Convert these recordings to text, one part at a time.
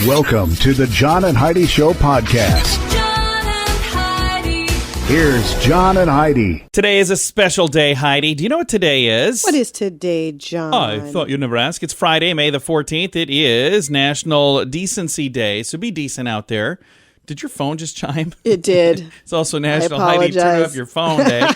Welcome to the John and Heidi Show podcast. John and Heidi. Here's John and Heidi. Today is a special day, Heidi. Do you know what today is? What is today, John? Oh, I thought you'd never ask. It's Friday, May the 14th. It is National Decency Day, so be decent out there. Did your phone just chime? It did. It's also National Heidi Turn Off Your Phone Day.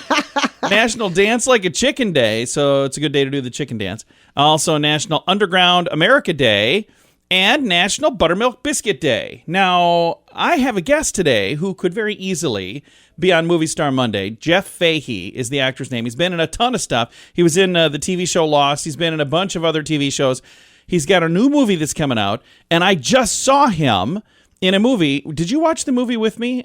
National Dance Like a Chicken Day, so it's a good day to do the chicken dance. Also National Underground America Day and National Buttermilk Biscuit Day. Now, I have a guest today who could very easily be on Movie Star Monday. Jeff Fahey is the actor's name. He's been in a ton of stuff. He was in the TV show Lost. He's been in a bunch of other TV shows. He's got a new movie that's coming out, and I just saw him in a movie. Did you watch the movie with me?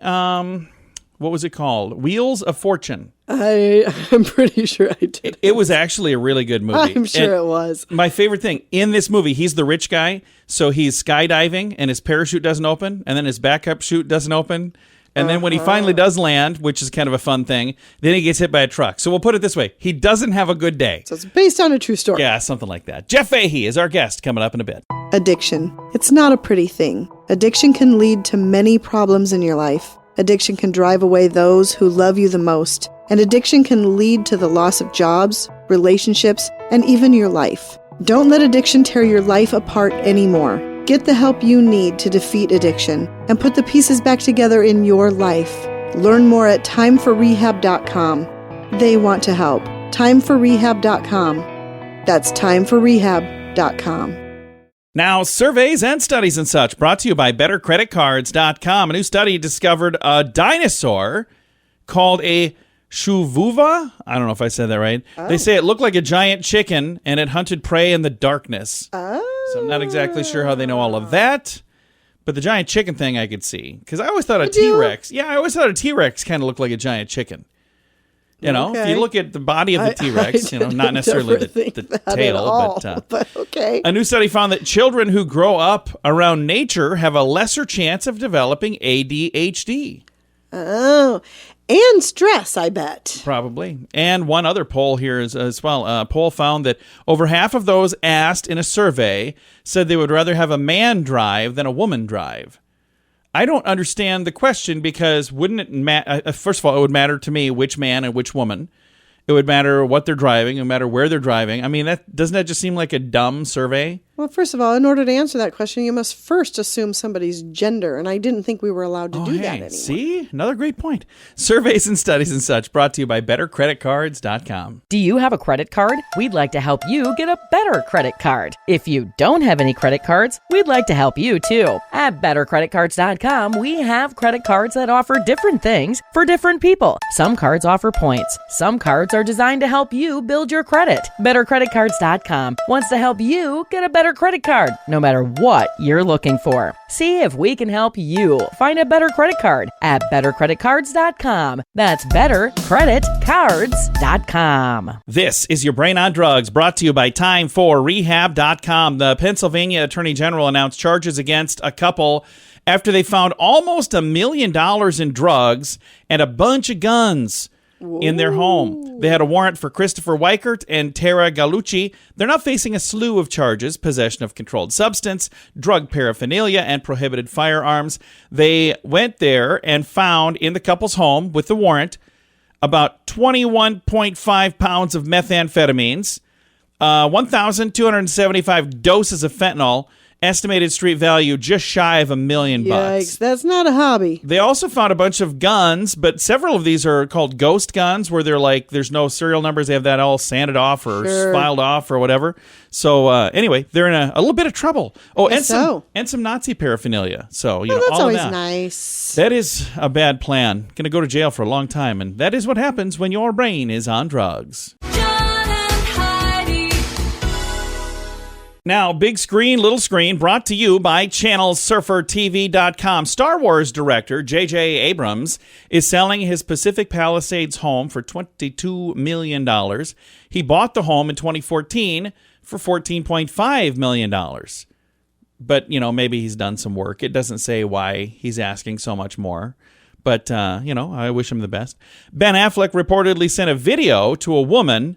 What was it called? Wheels of Fortune. I'm pretty sure I did. It was actually a really good movie. I'm sure it was. My favorite thing in this movie, he's the rich guy, so he's skydiving, and his parachute doesn't open, and then his backup chute doesn't open. And then when he finally does land, which is kind of a fun thing, then he gets hit by a truck. So we'll put it this way. He doesn't have a good day. So it's based on a true story. Yeah, something like that. Jeff Fahey is our guest coming up in a bit. Addiction. It's not a pretty thing. Addiction can lead to many problems in your life. Addiction can drive away those who love you the most. And addiction can lead to the loss of jobs, relationships, and even your life. Don't let addiction tear your life apart anymore. Get the help you need to defeat addiction and put the pieces back together in your life. Learn more at timeforrehab.com. They want to help. Timeforrehab.com. That's timeforrehab.com. Now, surveys and studies and such brought to you by BetterCreditCards.com. A new study discovered a dinosaur called a shuvuva. I don't know if I said that right. Oh. They say it looked like a giant chicken and it hunted prey in the darkness. Oh. So I'm not exactly sure how they know all of that. But the giant chicken thing I could see. Because I always thought a T-Rex. Yeah, I always thought a T-Rex kind of looked like a giant chicken. You know, if you look at the body of the T-Rex, not necessarily the tail, but okay. A new study found that children who grow up around nature have a lesser chance of developing ADHD. Oh, and stress, I bet. Probably. And one other poll here as well. A poll found that over half of those asked in a survey said they would rather have a man drive than a woman drive. I don't understand the question because wouldn't it matter? First of all, it would matter to me which man and which woman. It would matter what they're driving. It would matter where they're driving. I mean, doesn't that just seem like a dumb survey? Well, first of all, in order to answer that question, you must first assume somebody's gender, and I didn't think we were allowed to do that anymore. See? Another great point. Surveys and studies and such brought to you by BetterCreditCards.com. Do you have a credit card? We'd like to help you get a better credit card. If you don't have any credit cards, we'd like to help you too. At BetterCreditCards.com, we have credit cards that offer different things for different people. Some cards offer points. Some cards are designed to help you build your credit. BetterCreditCards.com wants to help you get a better credit card, no matter what you're looking for. See if we can help you find a better credit card at BetterCreditCards.com. That's BetterCreditCards.com. This is Your Brain on Drugs, brought to you by TimeForRehab.com. The Pennsylvania Attorney General announced charges against a couple after they found almost $1 million in drugs and a bunch of guns in their home. They had a warrant for Christopher Weichert and Tara Gallucci. They're now facing a slew of charges: possession of controlled substance, drug paraphernalia, and prohibited firearms. They went there and found in the couple's home with the warrant about 21.5 pounds of methamphetamines, 1,275 doses of fentanyl, estimated street value just shy of $1 million. Yikes, that's not a hobby. They also found a bunch of guns, but several of these are called ghost guns, where they're like, there's no serial numbers. They have that all sanded off or filed off or whatever. So anyway, they're in a little bit of trouble. Oh, and some Nazi paraphernalia. So that's all always of that. Nice. That is a bad plan. Going to go to jail for a long time, and that is what happens when your brain is on drugs. Now, big screen, little screen, brought to you by ChannelSurferTV.com. Star Wars director J.J. Abrams is selling his Pacific Palisades home for $22 million. He bought the home in 2014 for $14.5 million. But, maybe he's done some work. It doesn't say why he's asking so much more. But, I wish him the best. Ben Affleck reportedly sent a video to a woman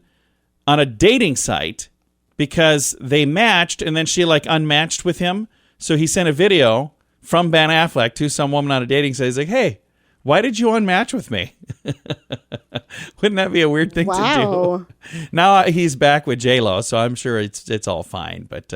on a dating site because they matched and then she unmatched with him So he sent a video from Ben Affleck to some woman on a dating site. He's like, hey, why did you unmatch with me? Wouldn't that be a weird thing to do? Now he's back with J-Lo, so I'm sure it's all fine. But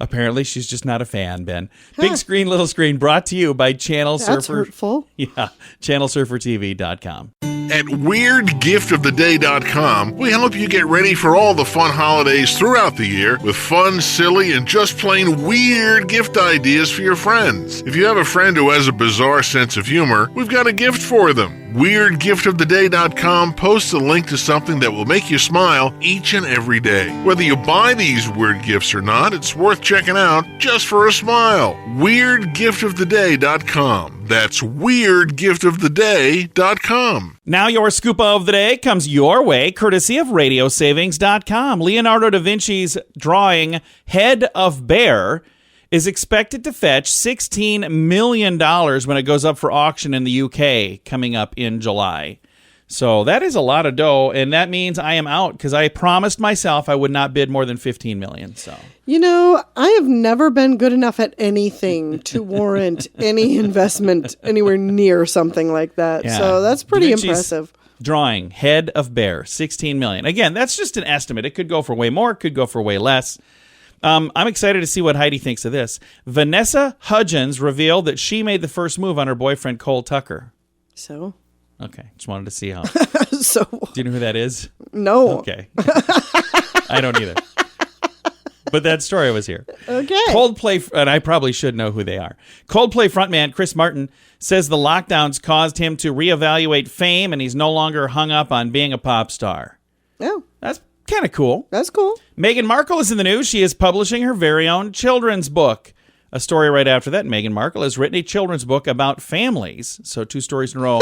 apparently she's just not a fan, Ben. Big Screen, Little Screen, brought to you by Channel Surfer. That's hurtful. Yeah, ChannelSurferTV.com. At WeirdGiftOfTheDay.com, we help you get ready for all the fun holidays throughout the year with fun, silly, and just plain weird gift ideas for your friends. If you have a friend who has a bizarre sense of humor, we've got a gift for them. WeirdGiftOfTheDay.com posts a link to something that will make you smile each and every day. Whether you buy these weird gifts or not, it's worth checking out just for a smile. WeirdGiftOfTheDay.com. That's WeirdGiftOfTheDay.com. Now your scoop of the day comes your way, courtesy of RadioSavings.com. Leonardo da Vinci's drawing Head of Bear is expected to fetch $16 million when it goes up for auction in the UK coming up in July. So that is a lot of dough, and that means I am out because I promised myself I would not bid more than $15 million. So, you know, I have never been good enough at anything to warrant any investment anywhere near something like that. Yeah. So that's pretty Da Vinci's impressive. Drawing Head of Bear, $16 million. Again, that's just an estimate. It could go for way more, could go for way less. I'm excited to see what Heidi thinks of this. Vanessa Hudgens revealed that she made the first move on her boyfriend, Cole Tucker. So? Okay, just wanted to see how. So? Do you know who that is? No. Okay. I don't either. But that story was here. Okay. Coldplay, and I probably should know who they are. Coldplay frontman Chris Martin says the lockdowns caused him to reevaluate fame, and he's no longer hung up on being a pop star. Oh. That's kind of cool. That's cool. Meghan Markle is in the news. She is publishing her very own children's book. A story right after that, Meghan Markle has written a children's book about families. So 2 stories in a row.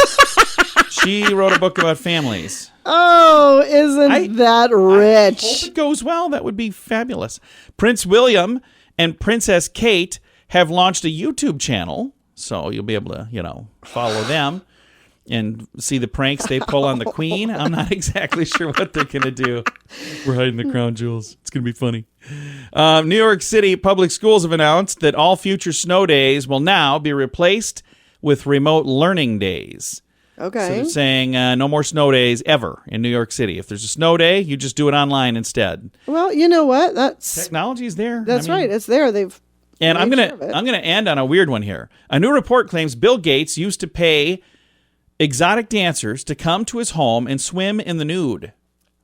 She wrote a book about families. Oh, isn't that rich? I hope it goes well. That would be fabulous. Prince William and Princess Kate have launched a YouTube channel. So you'll be able to, follow them and see the pranks they pull on the Queen. I'm not exactly sure what they're going to do. We're hiding the crown jewels. It's going to be funny. New York City public schools have announced that all future snow days will now be replaced with remote learning days. Okay. So they're saying no more snow days ever in New York City. If there's a snow day, you just do it online instead. Well, you know what? Technology's there. That's right. It's there. And I'm gonna end on a weird one here. A new report claims Bill Gates used to pay exotic dancers to come to his home and swim in the nude.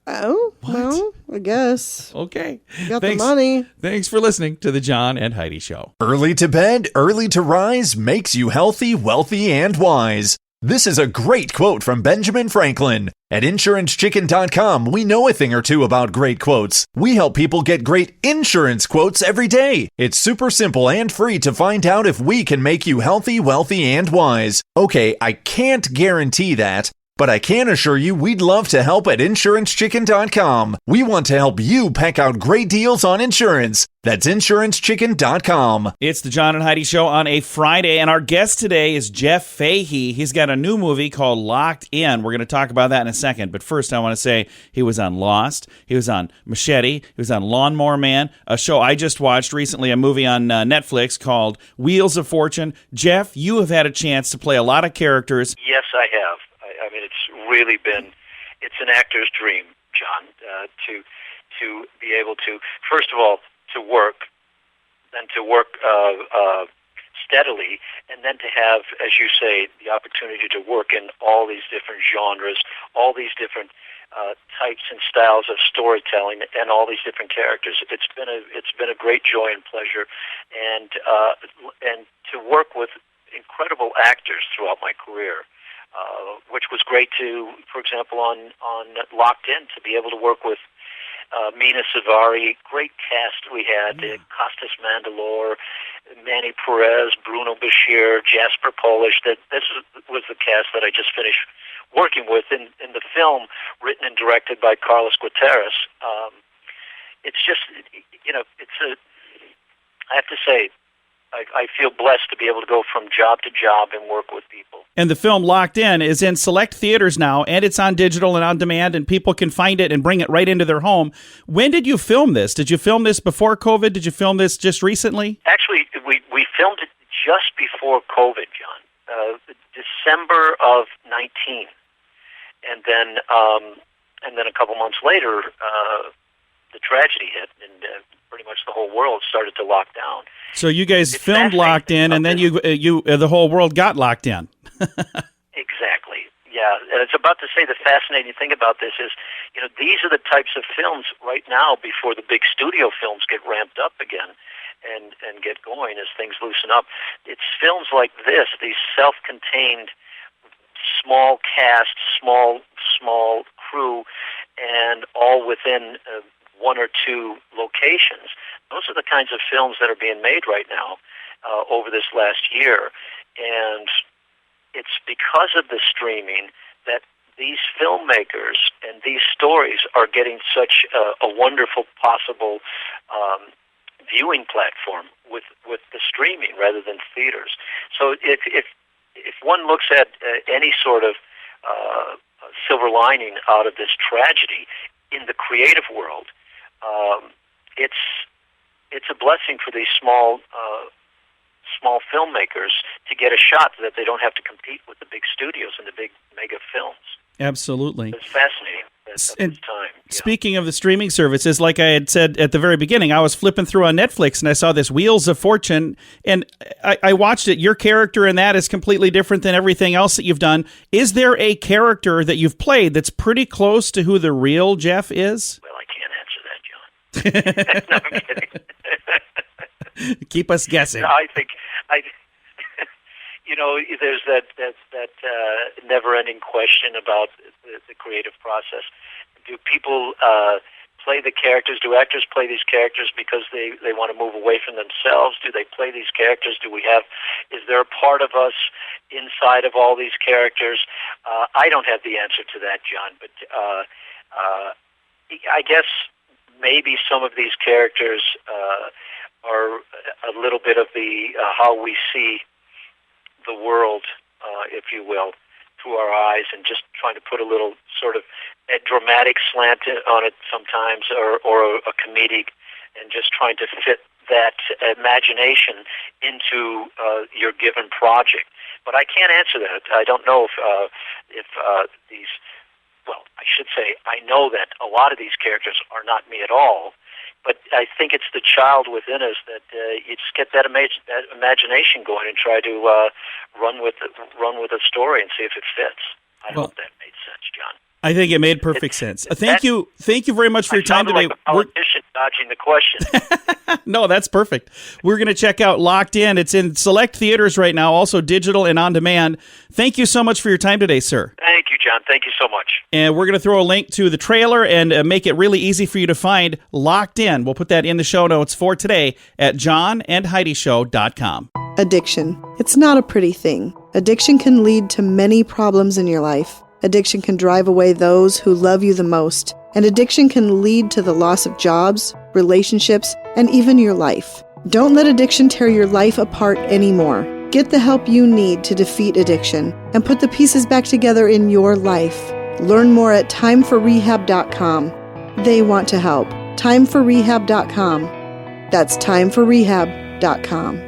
Oh, What? well, I guess. Okay. Got the money. Thanks for listening to the John and Heidi Show. Early to bed, early to rise makes you healthy, wealthy, and wise. This is a great quote from Benjamin Franklin. At InsuranceChicken.com, we know a thing or two about great quotes. We help people get great insurance quotes every day. It's super simple and free to find out if we can make you healthy, wealthy, and wise. Okay, I can't guarantee that, but I can assure you we'd love to help at InsuranceChicken.com. We want to help you pack out great deals on insurance. That's InsuranceChicken.com. It's the John and Heidi Show on a Friday, and our guest today is Jeff Fahey. He's got a new movie called Locked In. We're going to talk about that in a second, but first I want to say he was on Lost, he was on Machete, he was on Lawnmower Man, a show I just watched recently, a movie on Netflix called Wheels of Fortune. Jeff, you have had a chance to play a lot of characters. Yes, I have. I mean, it's really been, it's an actor's dream, John, to be able to, first of all, to work, then to work steadily, and then to have, as you say, the opportunity to work in all these different genres, all these different types and styles of storytelling, and all these different characters. It's been a great joy and pleasure, and to work with incredible actors throughout my career. Which was great to, for example, on Locked In, to be able to work with Mina Savari, great cast we had, Costas Mandylor, Manny Perez, Bruno Bashir, Jasper Polish. This was the cast that I just finished working with in the film written and directed by Carlos Gutierrez. It's just, I have to say, I feel blessed to be able to go from job to job and work with people. And the film Locked In is in select theaters now, and it's on digital and on demand, and people can find it and bring it right into their home. When did you film this? Did you film this before COVID? Did you film this just recently? Actually, we filmed it just before COVID, John. December of 19. And then a couple months later, the tragedy hit, and pretty much the whole world started to lock down. So you guys filmed Locked In, and then you the whole world got locked in. Exactly. Yeah, and it's about to say the fascinating thing about this is, these are the types of films right now before the big studio films get ramped up again and get going as things loosen up. It's films like this, these self-contained, small cast, small crew, and all within one or two locations. Those are the kinds of films that are being made right now over this last year. And it's because of the streaming that these filmmakers and these stories are getting such a wonderful possible viewing platform with the streaming rather than theaters. So if one looks at any sort of silver lining out of this tragedy in the creative world, it's a blessing for these small filmmakers to get a shot that they don't have to compete with the big studios and the big mega films. Absolutely. It's fascinating at this time. Speaking of the streaming services, like I had said at the very beginning, I was flipping through on Netflix and I saw this Wheels of Fortune, and I watched it. Your character in that is completely different than everything else that you've done. Is there a character that you've played that's pretty close to who the real Jeff is? Well, I can't answer that, John. No, I'm kidding. Keep us guessing. No, I think there's that never-ending question about the creative process. Do people play the characters? Do actors play these characters because they want to move away from themselves? Do they play these characters? Is there a part of us inside of all these characters? I don't have the answer to that, John, but I guess maybe some of these characters are a little bit of the how we see the world, if you will, through our eyes, and just trying to put a little sort of a dramatic slant on it sometimes, or a comedic, and just trying to fit that imagination into your given project. But I can't answer that. I don't know if these. Well, I should say I know that a lot of these characters are not me at all. But I think it's the child within us that you just get that imagination going and try to run with a story and see if it fits. I hope that made sense, John. I think it made perfect sense. Thank you very much for your time today. Like a politician dodging the question. No, that's perfect. We're going to check out Locked In. It's in select theaters right now, also digital and on demand. Thank you so much for your time today, sir. Thank you, John. Thank you so much. And we're going to throw a link to the trailer and make it really easy for you to find Locked In. We'll put that in the show notes for today at johnandheidishow.com. Addiction. It's not a pretty thing. Addiction can lead to many problems in your life. Addiction can drive away those who love you the most. And addiction can lead to the loss of jobs, relationships, and even your life. Don't let addiction tear your life apart anymore. Get the help you need to defeat addiction and put the pieces back together in your life. Learn more at timeforrehab.com. They want to help. Timeforrehab.com. That's timeforrehab.com.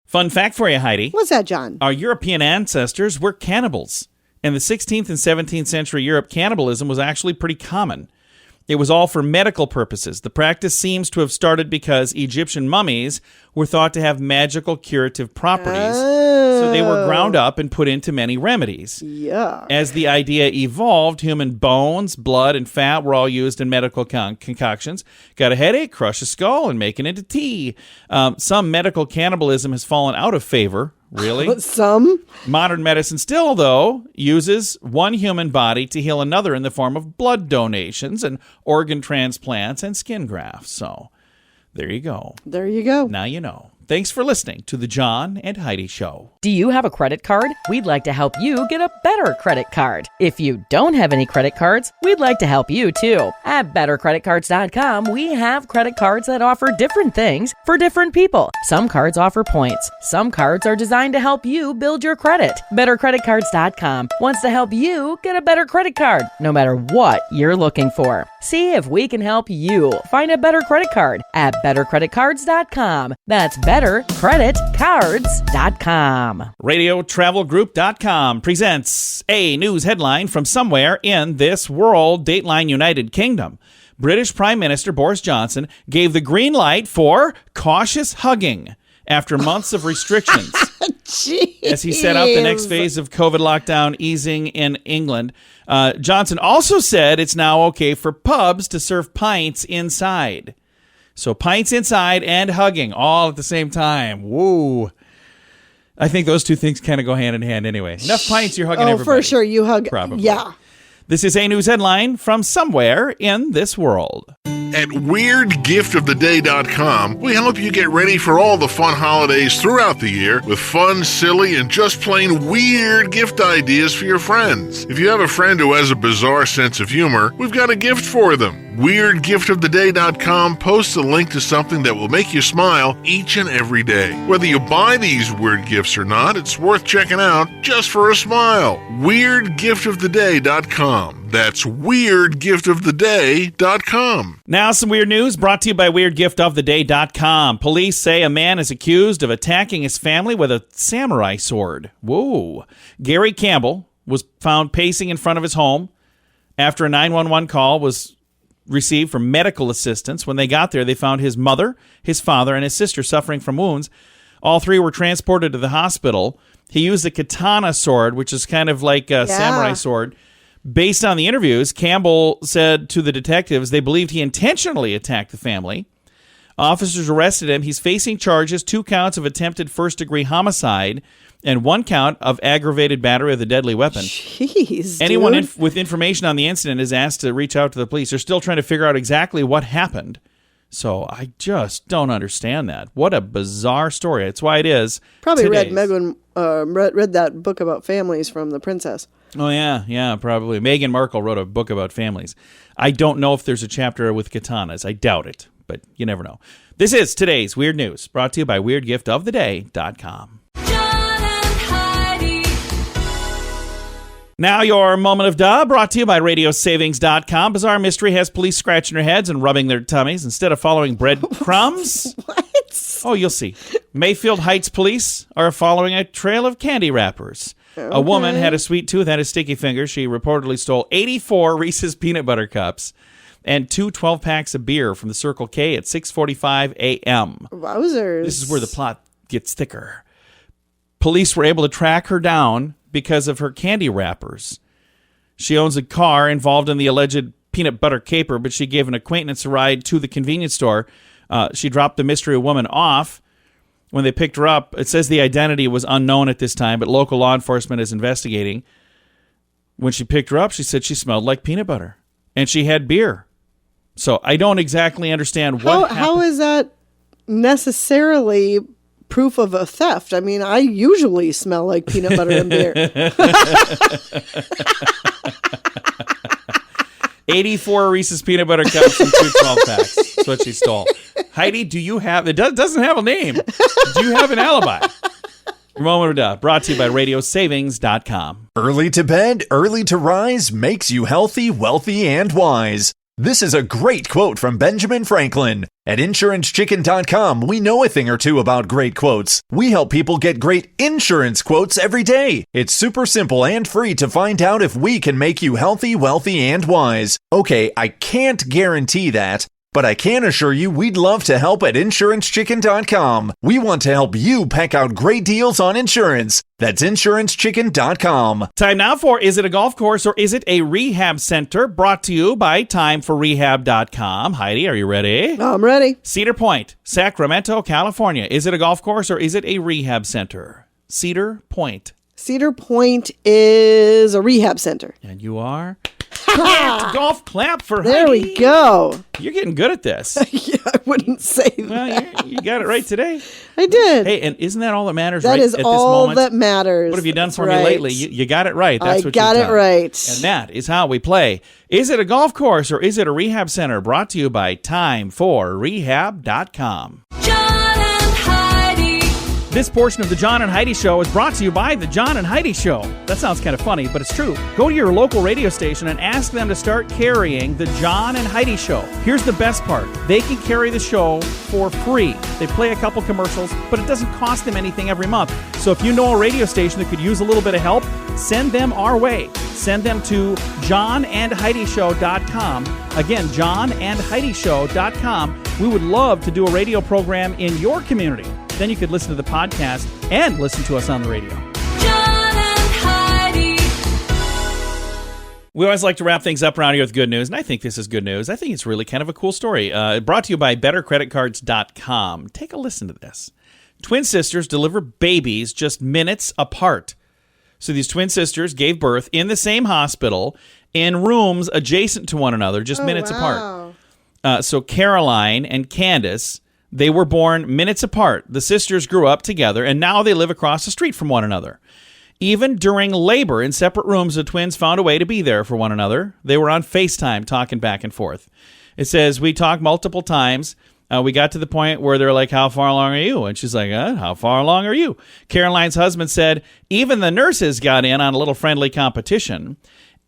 Fun fact for you, Heidi. What's that, John? Our European ancestors were cannibals. In the 16th and 17th century Europe, cannibalism was actually pretty common. It was all for medical purposes. The practice seems to have started because Egyptian mummies were thought to have magical curative properties, so they were ground up and put into many remedies. Yeah. As the idea evolved, human bones, blood, and fat were all used in medical concoctions. Got a headache? Crush a skull and make it into tea. Some medical cannibalism has fallen out of favor. Really? Some? Modern medicine still, though, uses one human body to heal another in the form of blood donations and organ transplants and skin grafts. So, there you go. There you go. Now you know. Thanks for listening to the John and Heidi Show. Do you have a credit card? We'd like to help you get a better credit card. If you don't have any credit cards, we'd like to help you too. At bettercreditcards.com, we have credit cards that offer different things for different people. Some cards offer points. Some cards are designed to help you build your credit. Bettercreditcards.com wants to help you get a better credit card, no matter what you're looking for. See if we can help you find a better credit card at bettercreditcards.com. That's bettercreditcards.com. RadioTravelGroup.com presents a news headline from somewhere in this world, Dateline United Kingdom. British Prime Minister Boris Johnson gave the green light for cautious hugging after months of restrictions. As he set out the next phase of COVID lockdown easing in England. Johnson also said it's now okay for pubs to serve pints inside. So pints inside and hugging all at the same time. Woo. I think those two things kind of go hand in hand anyway. Enough pints, you're hugging everybody. Oh, for sure. You hug. Probably. Yeah. This is a news headline from somewhere in this world. At WeirdGiftOfTheDay.com, we help you get ready for all the fun holidays throughout the year with fun, silly, and just plain weird gift ideas for your friends. If you have a friend who has a bizarre sense of humor, we've got a gift for them. WeirdGiftOfTheDay.com posts a link to something that will make you smile each and every day. Whether you buy these weird gifts or not, it's worth checking out just for a smile. WeirdGiftOfTheDay.com. That's WeirdGiftOfTheDay.com. Now some weird news brought to you by WeirdGiftOfTheDay.com. Police say a man is accused of attacking his family with a samurai sword. Whoa. Gary Campbell was found pacing in front of his home after a 911 call was received for medical assistance. When they got there, they found his mother, his father, and his sister suffering from wounds. All three were transported to the hospital. He used a katana sword, which is kind of like a samurai sword. Based on the interviews, Campbell said to the detectives they believed he intentionally attacked the family. Officers arrested him. He's facing charges, 2 counts of attempted first-degree homicide and 1 count of aggravated battery with a deadly weapon. Jeez, Anyone dude. with information on the incident is asked to reach out to the police. They're still trying to figure out exactly what happened. So I just don't understand that. What a bizarre story. That's why it is. Probably read today's. read that book about families from The Princess. Oh, yeah, probably. Meghan Markle wrote a book about families. I don't know if there's a chapter with katanas. I doubt it, but you never know. This is today's Weird News, brought to you by WeirdGiftOfTheDay.com. John and Heidi. Now your moment of duh, brought to you by RadioSavings.com. Bizarre Mystery has police scratching their heads and rubbing their tummies instead of following breadcrumbs. What? Oh, you'll see. Mayfield Heights police are following a trail of candy wrappers. Okay. A woman had a sweet tooth and a sticky finger. She reportedly stole 84 Reese's peanut butter cups and 2 12-packs of beer from the Circle K at 6:45 a.m. Wowzers. This is where the plot gets thicker. Police were able to track her down because of her candy wrappers. She owns a car involved in the alleged peanut butter caper, but she gave an acquaintance a ride to the convenience store. She dropped the mystery woman off. When they picked her up, it says the identity was unknown at this time, but local law enforcement is investigating. When she picked her up, she said she smelled like peanut butter, and she had beer. So I don't exactly understand what happened. How is that necessarily proof of a theft? I mean, I usually smell like peanut butter and beer. 84 Reese's peanut butter cups and 2 12-packs. That's what she stole. Heidi, do you have... It doesn't have a name. Do you have an alibi? Your moment of duh, brought to you by RadioSavings.com. Early to bed, early to rise makes you healthy, wealthy, and wise. This is a great quote from Benjamin Franklin. At InsuranceChicken.com, we know a thing or two about great quotes. We help people get great insurance quotes every day. It's super simple and free to find out if we can make you healthy, wealthy, and wise. Okay, I can't guarantee that, but I can assure you we'd love to help at InsuranceChicken.com. We want to help you pack out great deals on insurance. That's InsuranceChicken.com. Time now for Is It a Golf Course or Is It a Rehab Center? Brought to you by TimeForRehab.com. Heidi, are you ready? I'm ready. Cedar Point, Sacramento, California. Is it a golf course or is it a rehab center? Cedar Point. Cedar Point is a rehab center. And you are Golf clap for There Heidi. we go. You're getting good at this. Yeah, I wouldn't say that. Well, you got it right today. I did. Hey, and isn't that all that matters That right is at this all moment? that matters. What have you done That's for me right. lately? You got it right. That's I what got you've it done. right. And that is how we play. Is it a golf course or is it a rehab center? Brought to you by Time4Rehab.com. John and Heidi. This portion of the John and Heidi Show is brought to you by the John and Heidi Show. That sounds kind of funny, but it's true. Go to your local radio station and ask them to start carrying the John and Heidi Show. Here's the best part. They can carry the show for free. They play a couple commercials, but it doesn't cost them anything every month. So if you know a radio station that could use a little bit of help, send them our way. Send them to johnandheidishow.com. Again, johnandheidishow.com. We would love to do a radio program in your community. Then you could listen to the podcast and listen to us on the radio. John and Heidi. We always like to wrap things up around here with good news, and I think this is good news. I think it's really kind of a cool story. Brought to you by BetterCreditCards.com. Take a listen to this. Twin sisters deliver babies just minutes apart. So these twin sisters gave birth in the same hospital in rooms adjacent to one another, just minutes apart. So Caroline and Candace, they were born minutes apart. The sisters grew up together, and now they live across the street from one another. Even during labor in separate rooms, the twins found a way to be there for one another. They were on FaceTime talking back and forth. It says, we talked multiple times. We got to the point where they're like, how far along are you? And she's like, how far along are you? Caroline's husband said, even the nurses got in on a little friendly competition.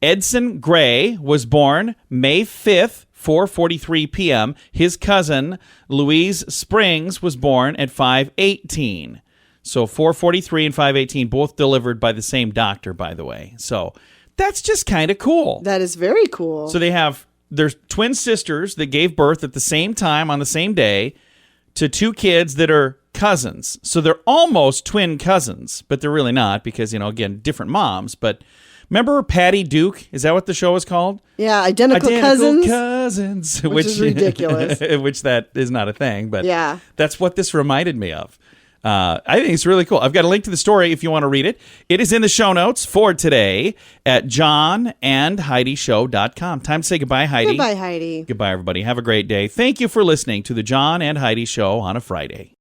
Edson Gray was born May 5th, 4:43 p.m. His cousin, Louise Springs, was born at 5:18. So 4:43 and 5:18, both delivered by the same doctor, by the way. So that's just kind of cool. That is very cool. So there's twin sisters that gave birth at the same time on the same day to two kids that are cousins. So they're almost twin cousins, but they're really not because, again, different moms. But remember Patty Duke? Is that what the show is called? Yeah, Identical Cousins. Which is ridiculous. Which that is not a thing, but yeah, that's what this reminded me of. I think it's really cool. I've got a link to the story if you want to read it. It is in the show notes for today at johnandheidishow.com. Time to say goodbye, Heidi. Goodbye, Heidi. Goodbye, everybody. Have a great day. Thank you for listening to the John and Heidi Show on a Friday.